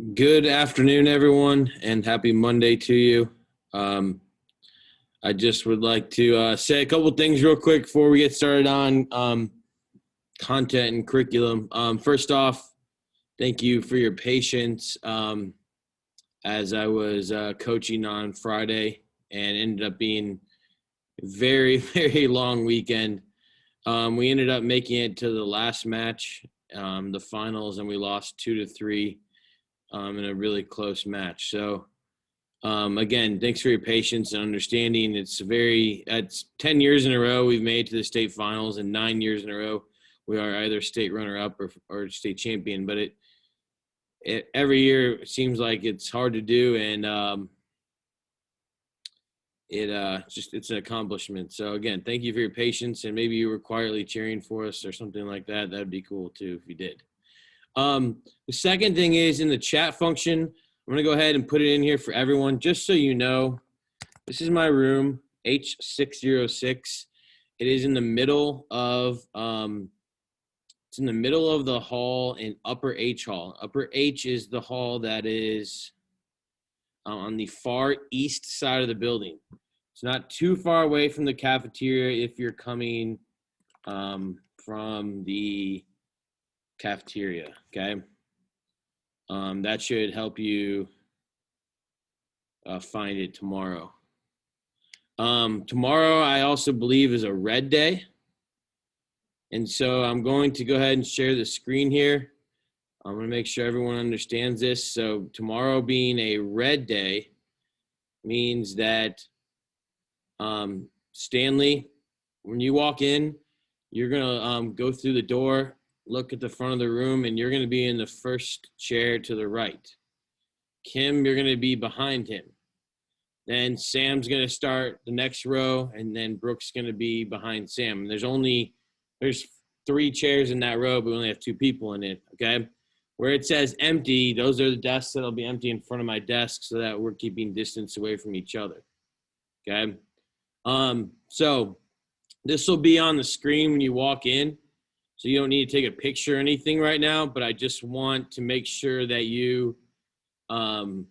Good afternoon, everyone, and happy Monday to you. Um, I just would like to say a couple things real quick before we get started on content and curriculum. First off, thank you for your patience as I was coaching on Friday and ended up being a very, very long weekend. We ended up making it to the last match, the finals, and we lost 2-3 in a really close match. So, again, thanks for your patience and understanding. It's 10 years in a row we've made it to the state finals, and 9 years in a row we are either state runner-up or state champion. But it every year it seems like it's hard to do, and it's an accomplishment. So again, thank you for your patience, and maybe you were quietly cheering for us or something like that. That'd be cool too if you did. The second thing is in the chat function. I'm going to go ahead and put it in here for everyone, just so you know. This is my room, H606. It is in the middle of it's in the middle of the hall in Upper H Hall. Upper H is the hall that is on the far east side of the building. It's not too far away from the cafeteria if you're coming from the cafeteria, okay? That should help you find it tomorrow. Tomorrow, I also believe, is a red day. And so I'm going to go ahead and share the screen here. I'm going to make sure everyone understands this. So tomorrow being a red day means that, Stanley, when you walk in, you're going to go through the door, look at the front of the room, and you're going to be in the first chair to the right. Kim, you're going to be behind him. Then Sam's going to start the next row, and then Brooke's going to be behind Sam. There's 3 chairs in that row, but we only have 2 people in it, okay? Where it says empty, those are the desks that'll be empty in front of my desk so that we're keeping distance away from each other, okay? So this will be on the screen when you walk in, so you don't need to take a picture or anything right now, but I just want to make sure that you have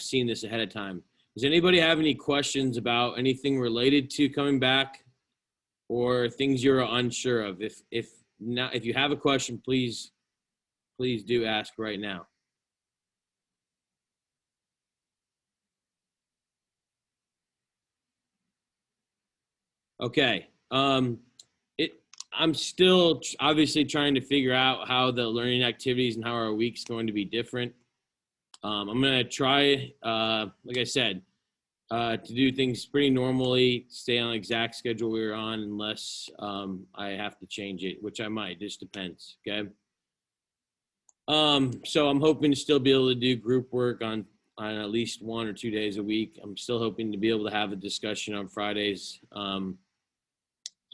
seen this ahead of time. Does anybody have any questions about anything related to coming back or things you're unsure of? If you have a question, please do ask right now. Okay. I'm still obviously trying to figure out how the learning activities and how our week's going to be different. I'm going to try, like I said, to do things pretty normally, stay on the exact schedule we were on unless I have to change it, which I might. Just depends, okay? So I'm hoping to still be able to do group work on at least 1 or 2 days a week. I'm still hoping to be able to have a discussion on Fridays,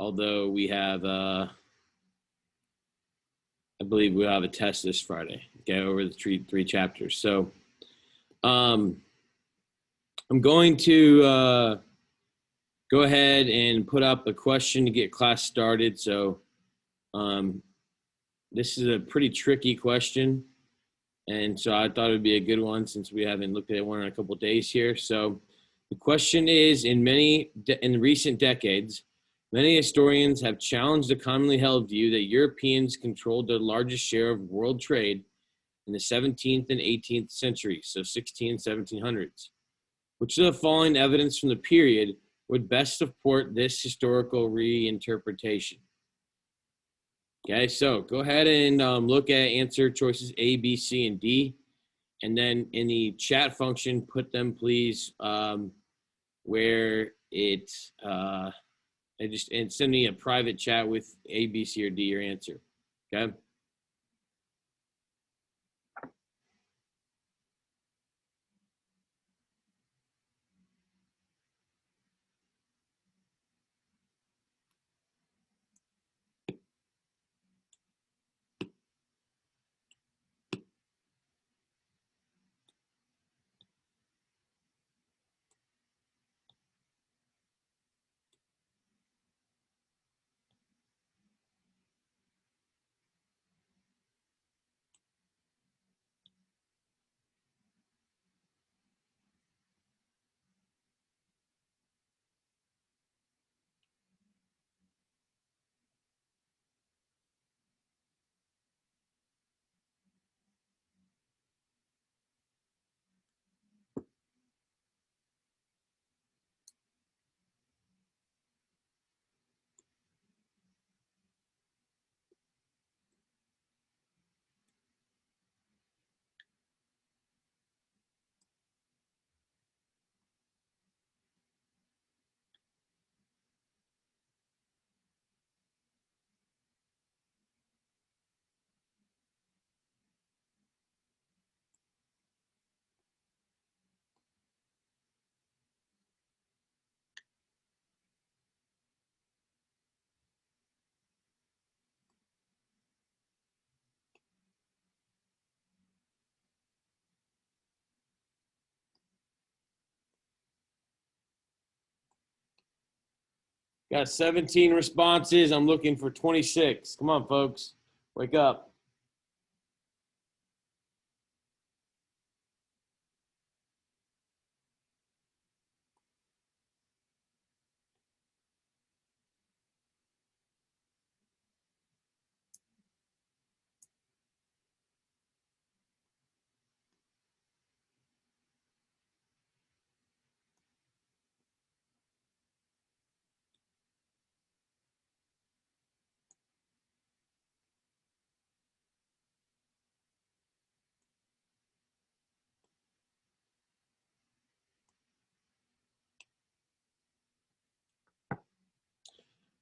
although we have, I believe we'll have a test this Friday, okay, over the 3 chapters. So I'm going to go ahead and put up a question to get class started. So this is a pretty tricky question, and so I thought it would be a good one since we haven't looked at one in a couple of days here. So the question is, in recent decades, many historians have challenged the commonly held view that Europeans controlled the largest share of world trade in the 17th and 18th centuries, so 1700s. Which of the following evidence from the period would best support this historical reinterpretation? Okay, so go ahead and look at answer choices A, B, C, and D. And then in the chat function, put them, please, where it and send me a private chat with A, B, C, or D, your answer, okay? Got 17 responses. I'm looking for 26. Come on, folks. Wake up.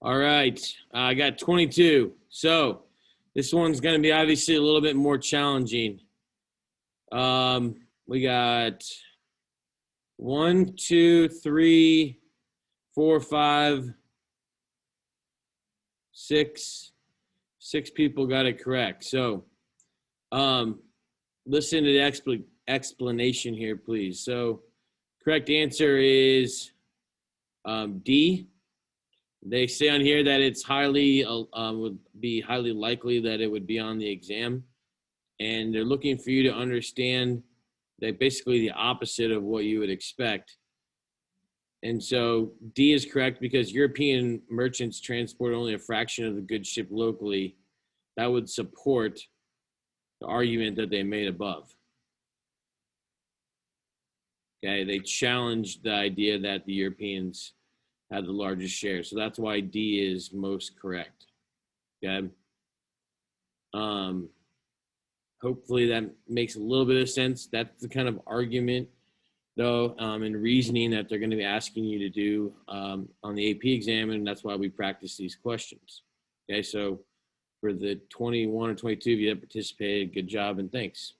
All right. I got 22. So this one's going to be obviously a little bit more challenging. We got 1, 2, 3, 4, 5, 6. 6 people got it correct. So listen to the explanation here, please. So correct answer is D. They say on here that it's would be highly likely that it would be on the exam. And they're looking for you to understand that basically the opposite of what you would expect. And so D is correct because European merchants transport only a fraction of the goods shipped locally. That would support the argument that they made above. Okay, they challenged the idea that the Europeans had the largest share. So that's why D is most correct. Okay. Hopefully that makes a little bit of sense. That's the kind of argument, though, and reasoning that they're going to be asking you to do on the AP exam, and that's why we practice these questions. Okay, so for the 21 or 22 of you that participated, good job and thanks.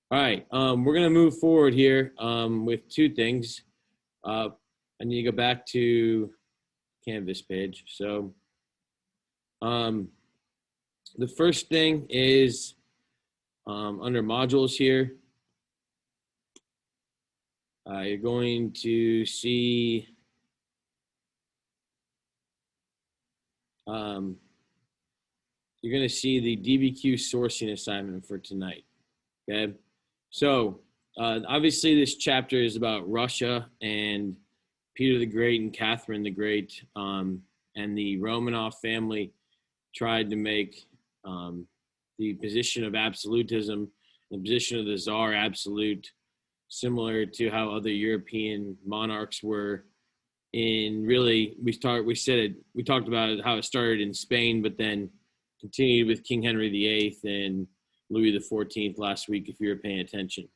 All right, we're going to move forward here with 2 things. I need to go back to Canvas page. So the first thing is under modules here, you're going to see the DBQ sourcing assignment for tonight. Okay, so obviously this chapter is about Russia and Peter the Great and Catherine the Great, and the Romanov family tried to make the position of absolutism, the position of the Tsar absolute, similar to how other European monarchs were. In really, we talked about how it started in Spain, but then continued with King Henry VIII and Louis XIV last week, if you were paying attention.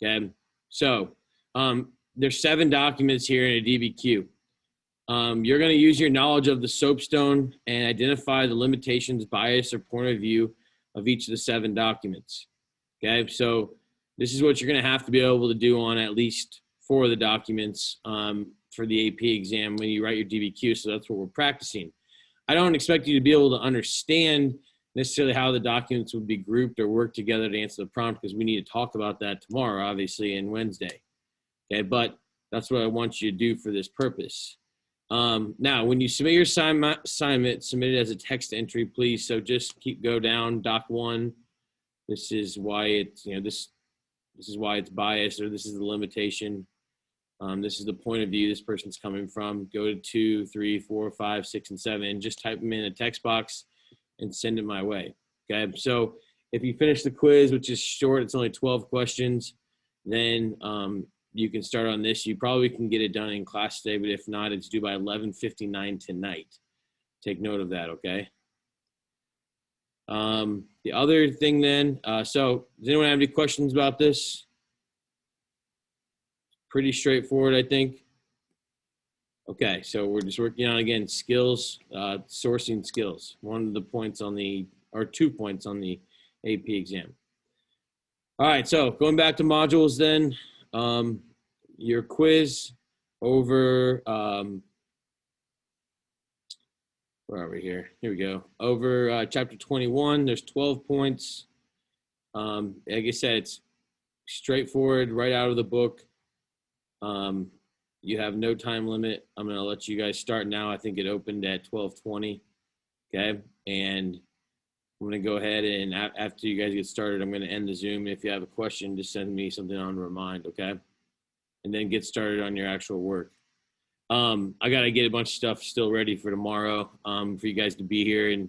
Okay, so there's 7 documents here in a DBQ. You're going to use your knowledge of the soapstone and identify the limitations, bias, or point of view of each of the 7 documents. Okay, so this is what you're going to have to be able to do on at least 4 of the documents for the AP exam when you write your DBQ. So that's what we're practicing. I don't expect you to be able to understand necessarily how the documents would be grouped or work together to answer the prompt, because we need to talk about that tomorrow, obviously, and Wednesday. Okay, but that's what I want you to do for this purpose. Now, when you submit your assignment, submit it as a text entry, please. So just go down, doc 1. This is why it's, this is why it's biased, or this is the limitation. This is the point of view this person's coming from. Go to 2, 3, 4, 5, 6, and 7, and just type them in a text box and send it my way. Okay, so if you finish the quiz, which is short, it's only 12 questions, then you can start on this. You probably can get it done in class today, but if not, it's due by 11:59 tonight. Take note of that, okay? The other thing then, so does anyone have any questions about this? Pretty straightforward, I think. Okay, so we're just working on, again, skills, sourcing skills. 1 of the points on the, or 2 points on the AP exam. All right, so going back to modules then, your quiz over, where are we here? Here we go. Over chapter 21, there's 12 points. Like I said, it's straightforward, right out of the book. You have no time limit. I'm going to let you guys start now. I think it opened at 12:20. Okay. And I'm going to go ahead and after you guys get started, I'm going to end the Zoom. If you have a question, just send me something on Remind. Okay. And then get started on your actual work. I got to get a bunch of stuff still ready for tomorrow for you guys to be here and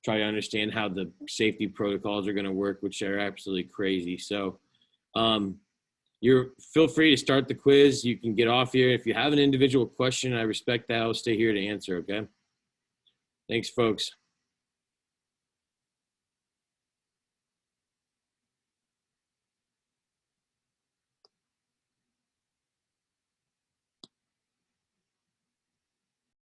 try to understand how the safety protocols are going to work, which are absolutely crazy. So feel free to start the quiz. You can get off here. If you have an individual question, I respect that. I'll stay here to answer, okay? Thanks, folks.